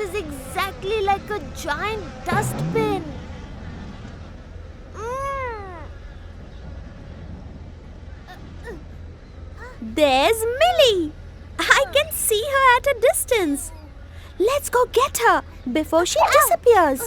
is exactly like a giant dustbin. There's Millie. I can see her at a distance. Let's go get her before she disappears.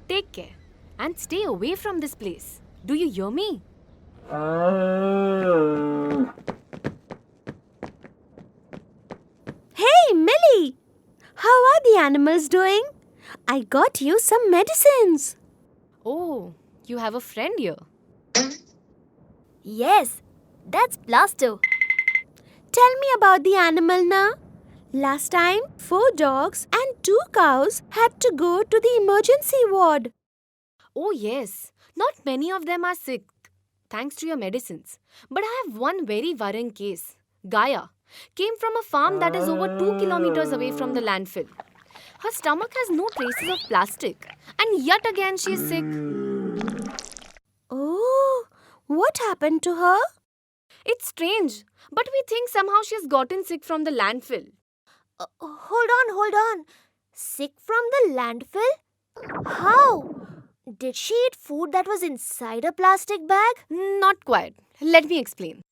Take care and stay away from this place. Do you hear me? Hey, Millie. How are the animals doing? I got you some medicines. Oh, you have a friend here. Yes, that's Plasto. Tell me about the animal now. Last time, 4 dogs and 2 cows had to go to the emergency ward. Oh yes, not many of them are sick, thanks to your medicines. But I have one very worrying case. Gaia came from a farm that is over 2 kilometers away from the landfill. Her stomach has no traces of plastic, and yet again she is sick. Oh, what happened to her? It's strange, but we think somehow she has gotten sick from the landfill. Hold on. Sick from the landfill? How? Did she eat food that was inside a plastic bag? Not quite. Let me explain.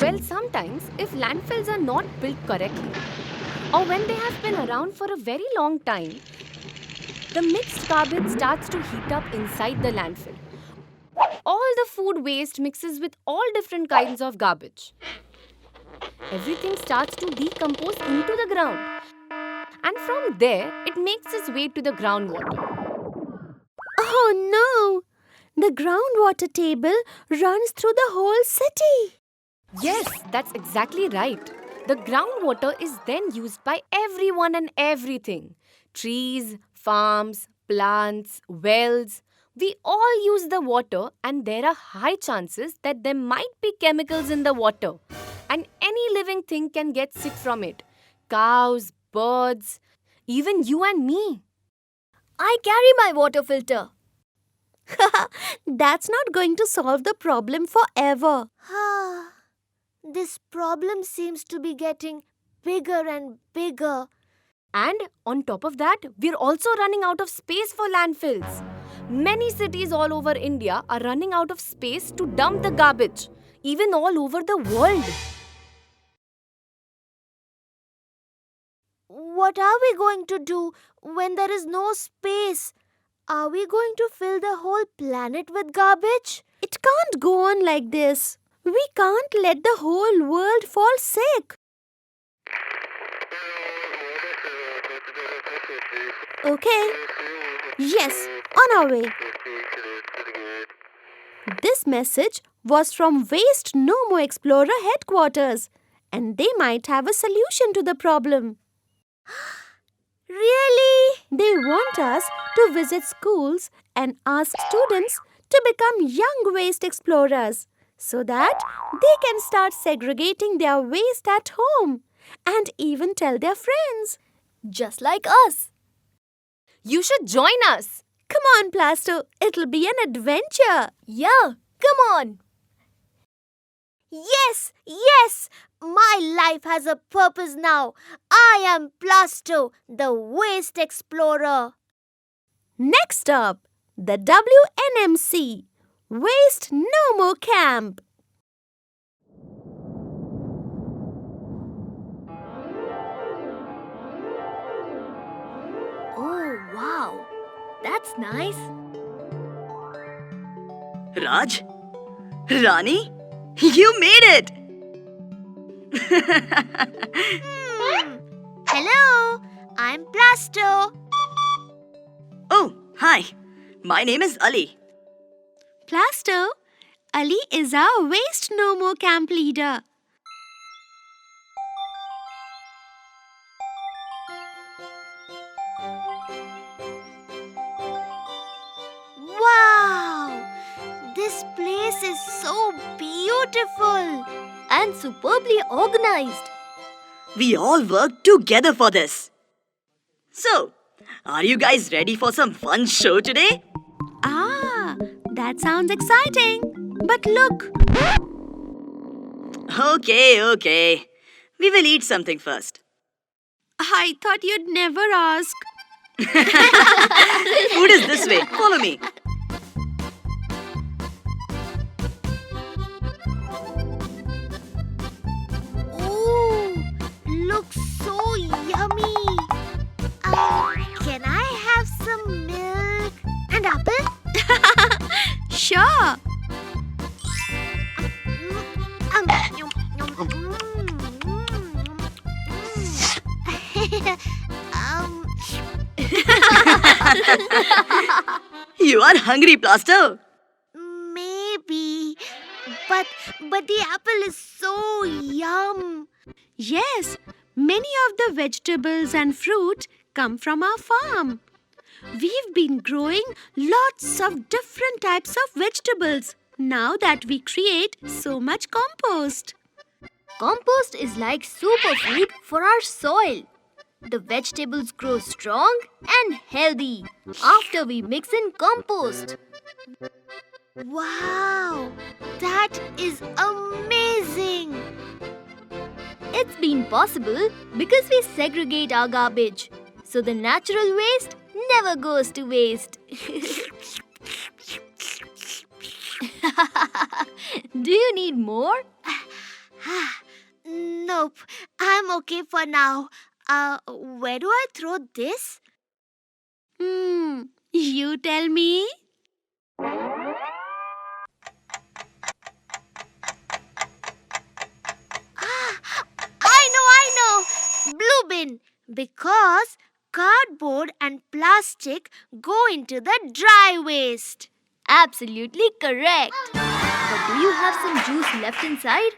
Well, sometimes if landfills are not built correctly, or when they have been around for a very long time, the mixed garbage starts to heat up inside the landfill. All the food waste mixes with all different kinds of garbage. Everything starts to decompose into the ground. And from there, it makes its way to the groundwater. Oh no! The groundwater table runs through the whole city. Yes, that's exactly right. The groundwater is then used by everyone and everything. Trees, farms, plants, wells. We all use the water, and there are high chances that there might be chemicals in the water. And any living thing can get sick from it. Cows, birds, even you and me. I carry my water filter. That's not going to solve the problem forever. This problem seems to be getting bigger and bigger. And on top of that, we're also running out of space for landfills. Many cities all over India are running out of space to dump the garbage, even all over the world. What are we going to do when there is no space? Are we going to fill the whole planet with garbage? It can't go on like this. We can't let the whole world fall sick. Okay. Yes, on our way. This message was from Waste No More Explorer headquarters, and they might have a solution to the problem. Really? They want us to visit schools and ask students to become young waste explorers so that they can start segregating their waste at home and even tell their friends. Just like us. You should join us. Come on, Plasto. It'll be an adventure. Yeah, come on. Yes! My life has a purpose now. I am Plasto, the waste explorer. Next up, the WNMC, Waste No More Camp. Oh, wow. That's nice. Raj? Rani? You made it! Hello, I'm Plasto. Oh, hi. My name is Ali. Plasto, Ali is our Waste No More Camp leader. Wow! This place is so beautiful and superbly organized. We all worked together for this. So, are you guys ready for some fun show today? Ah, that sounds exciting. But look. Okay. We will eat something first. I thought you'd never ask. Food is this way. Follow me. Ooh, looks so yummy. Can I have some milk and apple? Sure. You are hungry, Plaster. Maybe, but the apple is so yum. Yes, many of the vegetables and fruit come from our farm. We've been growing lots of different types of vegetables now that we create so much compost. Compost is like superfood for our soil. The vegetables grow strong and healthy after we mix in compost. Wow, that is amazing! It's been possible because we segregate our garbage, so the natural waste never goes to waste. Do you need more? Nope, I'm okay for now. Where do I throw this? You tell me. I know! Blue bin. Because cardboard and plastic go into the dry waste. Absolutely correct. But do you have some juice left inside?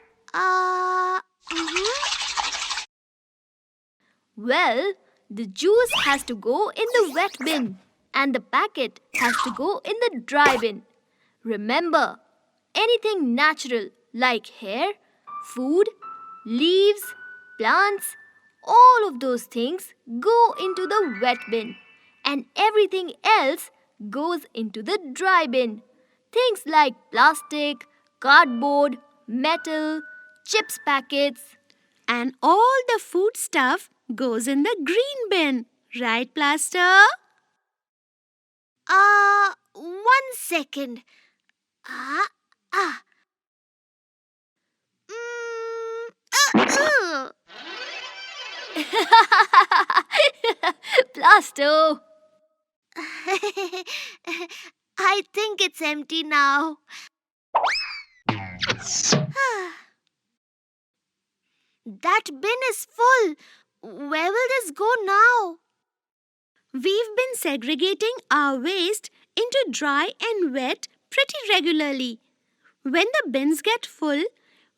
Well, the juice has to go in the wet bin and the packet has to go in the dry bin. Remember, anything natural like hair, food, leaves, plants, all of those things go into the wet bin and everything else goes into the dry bin. Things like plastic, cardboard, metal, chips packets. And all the food stuff goes in the green bin. Right, Plaster? 1 second. Plasto. I think it's empty now. That bin is full. Where will this go now? We've been segregating our waste into dry and wet pretty regularly. When the bins get full,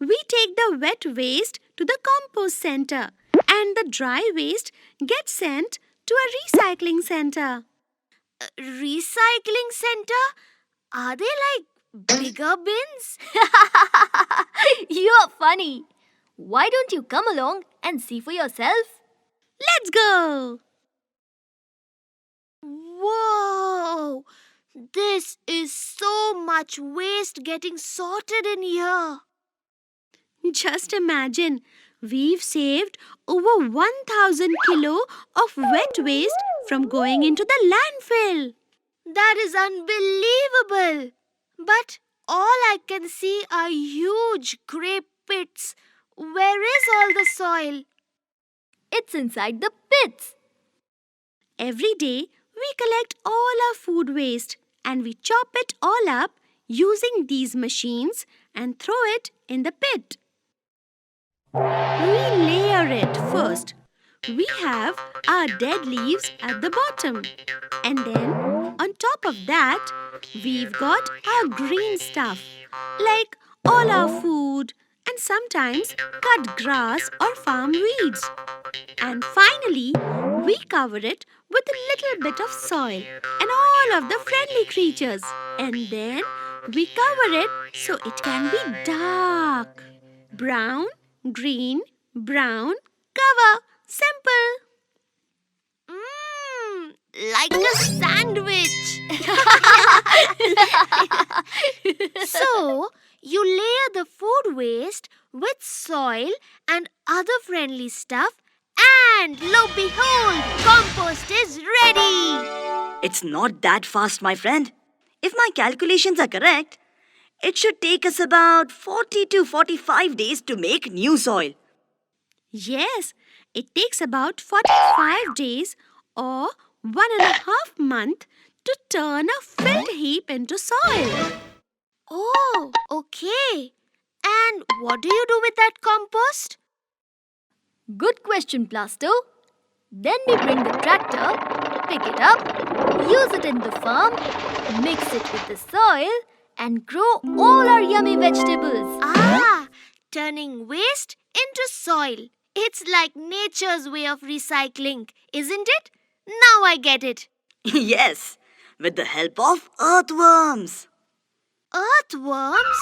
we take the wet waste to the compost center and the dry waste gets sent to a recycling center. Recycling center? Are they like bigger bins? You're funny. Why don't you come along and see for yourself? Let's go! Whoa! This is so much waste getting sorted in here. Just imagine, we've saved over 1,000 kilo of wet waste from going into the landfill. That is unbelievable. But all I can see are huge grey pits. Where is all the soil? It's inside the pits. Every day, we collect all our food waste and we chop it all up using these machines and throw it in the pit. We layer it first. We have our dead leaves at the bottom. And then, on top of that, we've got our green stuff, like all our food and sometimes cut grass or farm weeds. And finally, we cover it with a little bit of soil and all of the friendly creatures. And then we cover it so it can be dark. Brown, green, brown, cover. Simple. Like a sandwich. So, you layer the food waste with soil and other friendly stuff, and lo behold, compost is ready! It's not that fast, my friend. If my calculations are correct, it should take us about 40 to 45 days to make new soil. Yes, it takes about 45 days or 1.5 months to turn a filled heap into soil. Oh, okay. And what do you do with that compost? Good question, Plasto. Then we bring the tractor, pick it up, use it in the farm, mix it with the soil, and grow all our yummy vegetables. Ah, turning waste into soil. It's like nature's way of recycling, isn't it? Now I get it. Yes, with the help of earthworms. Earthworms?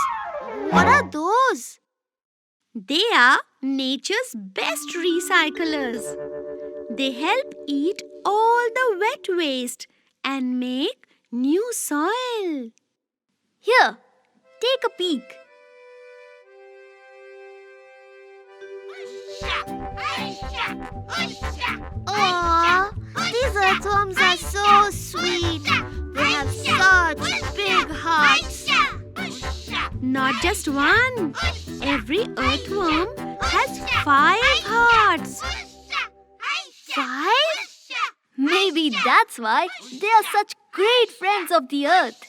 What are those? They are nature's best recyclers. They help eat all the wet waste and make new soil. Here, take a peek. Aww, these earthworms are so sweet. They have such big hearts. Not just one. Every earthworm has 5 hearts. 5? Maybe that's why they are such great friends of the earth.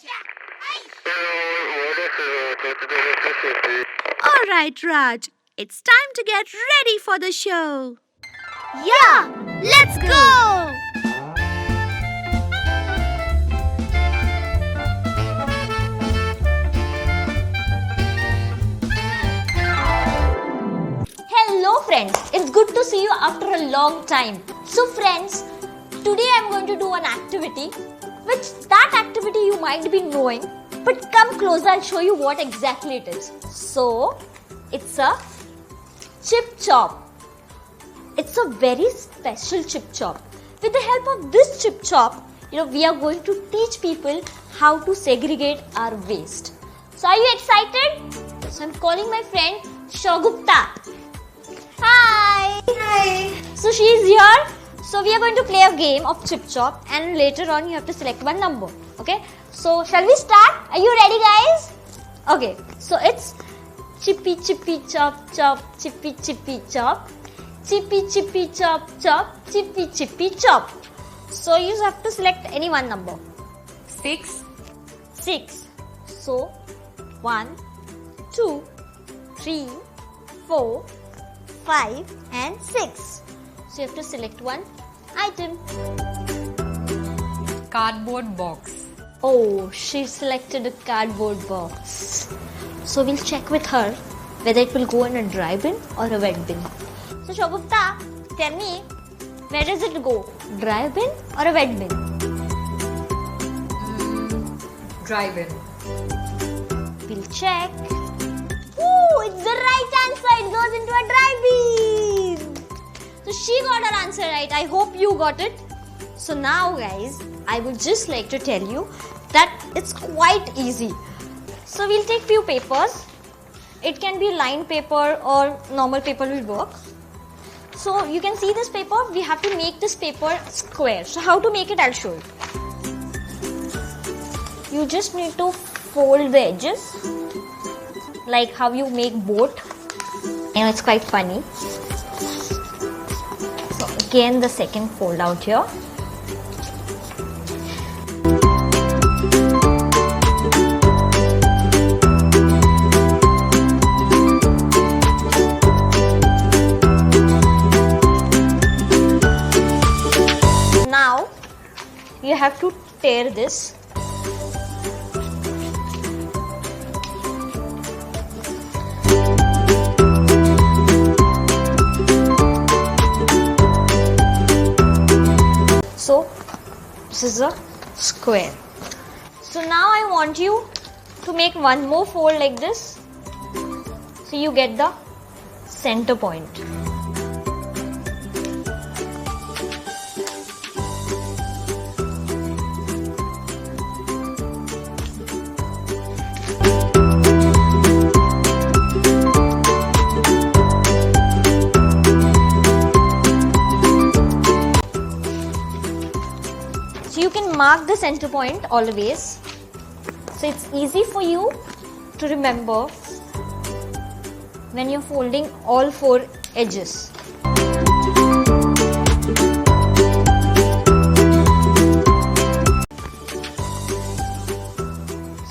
All right, Raj. It's time to get ready for the show. Yeah, let's go! Hello friends, it's good to see you after a long time. So friends, today I'm going to do an activity, which that activity you might be knowing, but come closer, I'll show you what exactly it is. So, it's a chip chop. It's a very special chip chop. With the help of this chip chop, we are going to teach people how to segregate our waste. So are you excited? So I'm calling my friend Shogupta. Hi! Hi! So she is here. So we are going to play a game of chip chop, and later on you have to select one number. Okay? So shall we start? Are you ready, guys? Okay. So it's chippy chippy chop chop, chippy chippy chop, chippy chippy chop chop, chippy chippy chop. So you have to select any one number. 6. 6. So 1, 2, 3, 4, 5 and 6. So you have to select one item. Cardboard box. Oh, she selected a cardboard box. So we'll check with her whether it will go in a dry bin or a wet bin. So Shogupta, tell me, where does it go? Dry bin or a wet bin? Dry bin. We'll check. Ooh, it's the right answer. It goes into a dry bin. So she got her answer right. I hope you got it. So now guys, I would just like to tell you that it's quite easy. So we'll take few papers. It can be lined paper or normal paper will work. So you can see this paper. We have to make this paper square. So how to make it, I'll show you. You just need to fold the edges like how you make boat. It's quite funny. So again the second fold out here. Now you have to tear this. So this is a square. So now I want you to make one more fold like this. So you get the center point. mark the center point always, so it's easy for you to remember when you're folding all 4 edges.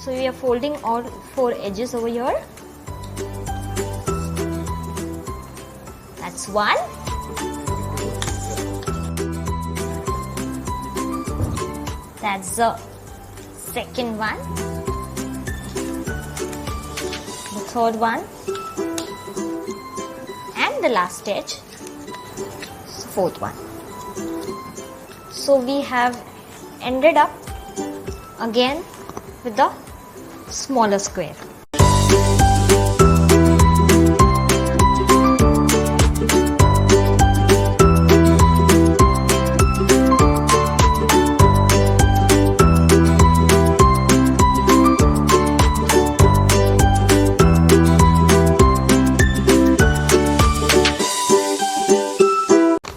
So we are folding all 4 edges over here. That's one. That's the second one. The third one. And the last edge. Fourth one. So we have ended up again with the smaller square.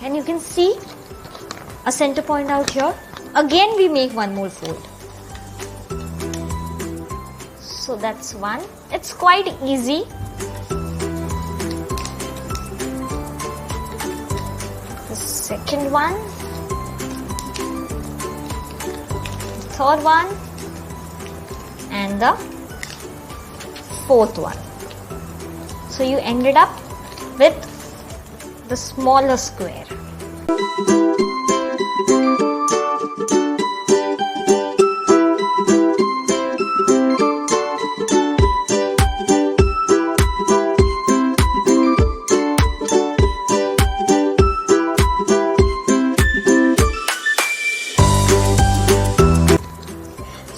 And you can see a center point out here. Again we make one more fold. So that's one. It's quite easy. The second one, the third one, and the fourth one. So you ended up with the smaller square.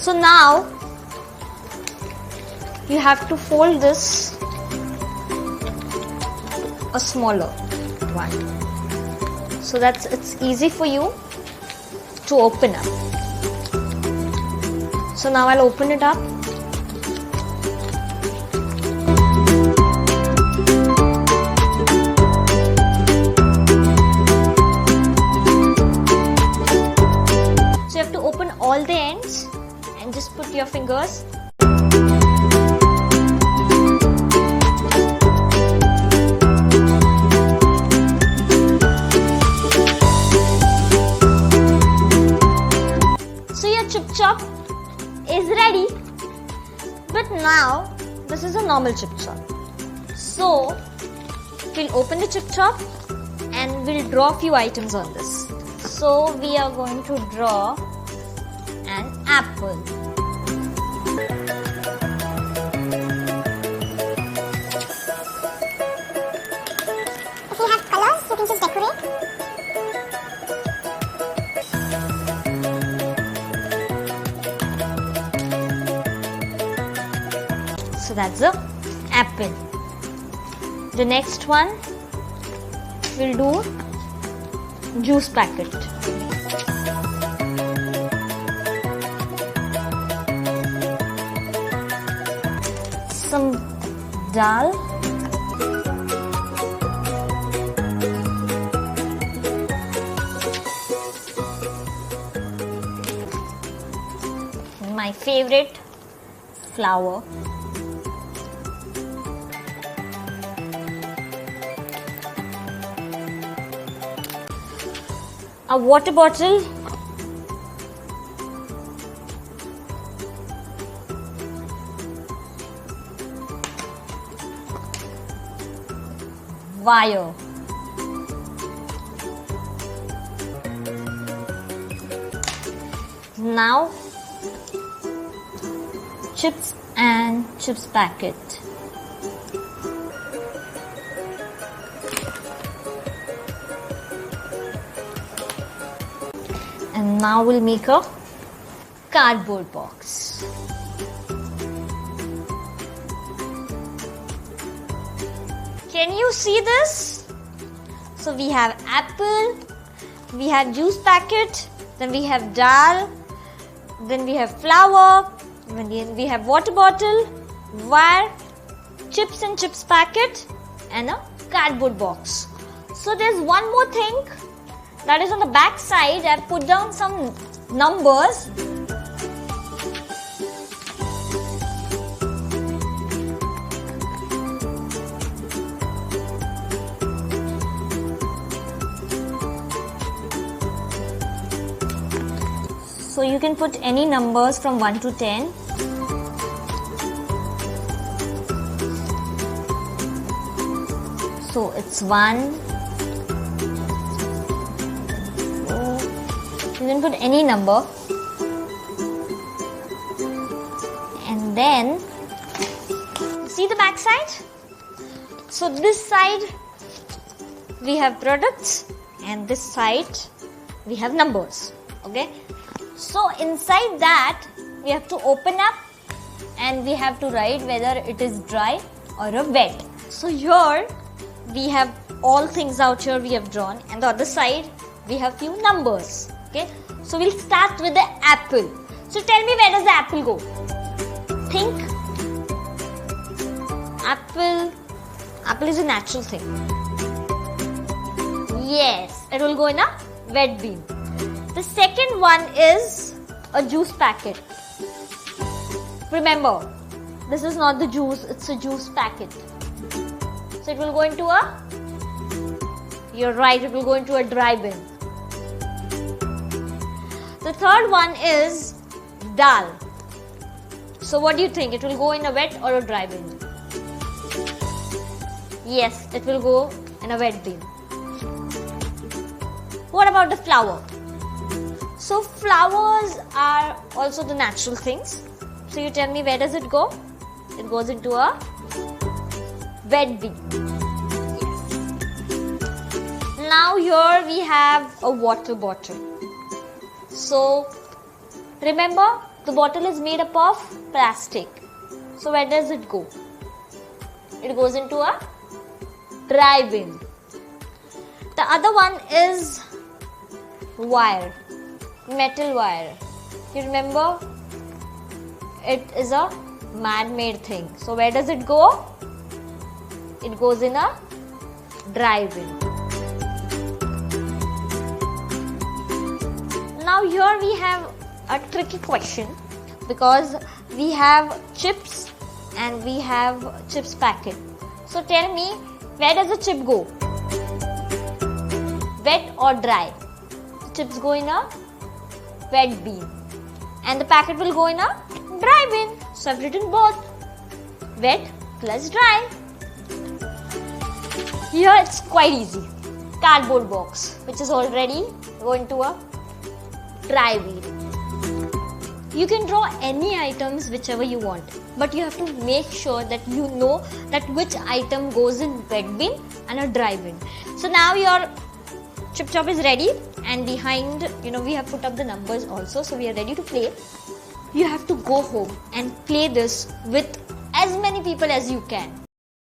So now you have to fold this a smaller one, so that it's easy for you to open up. So now I'll open it up. So you have to open all the ends and just put your fingers. So your chip chop is ready. But now this is a normal chip chop. So we'll open the chip chop and we'll draw a few items on this. So we are going to draw an apple. If you have colors, you can just decorate. So that's the apple. The next one we'll do juice packet. Some dal. My favorite, flour. A water bottle. Wire. Now chips and chips packet. And now we'll make a cardboard box. Can you see this? So we have apple, we have juice packet, then we have dal, then we have flour, then we have water bottle, wire, chips and chips packet, and a cardboard box. So there's one more thing, that is on the back side. I've put down some numbers. So you can put any numbers from 1 to 10. So it's 1. You can put any number. And then, see the back side? So this side we have products and this side we have numbers. Okay? So inside that we have to open up and we have to write whether it is dry or a wet. So here we have all things out here we have drawn, and the other side we have few numbers. Okay, so we'll start with the apple. So tell me, where does the apple go? Think. Apple is a natural thing. Yes, it will go in a wet bin. The second one is a juice packet. Remember, this is not the juice, it's a juice packet. So it will go into you're right, it will go into a dry bin. The third one is dal. So what do you think? It will go in a wet or a dry bin? Yes, it will go in a wet bin. What about the flower? So flowers are also the natural things. So you tell me, where does it go? It goes into a wet bin. Now here we have a water bottle. So remember, the bottle is made up of plastic. So where does it go? It goes into a dry bin. The other one is wire, metal wire. You remember, it is a man-made thing. So where does it go? It goes in a dry bin. Now here we have a tricky question, because we have chips and we have chips packet. So tell me, where does the chip go? Wet or dry? The chips go in a wet bin and the packet will go in a dry bin. So I've written both, wet plus dry. Here it's quite easy. Cardboard box, which is already going to a dry bin. You can draw any items whichever you want, but you have to make sure that you know that which item goes in wet bin and a dry bin. So now your chip chop is ready, and behind, we have put up the numbers also, so we are ready to play. You have to go home and play this with as many people as you can.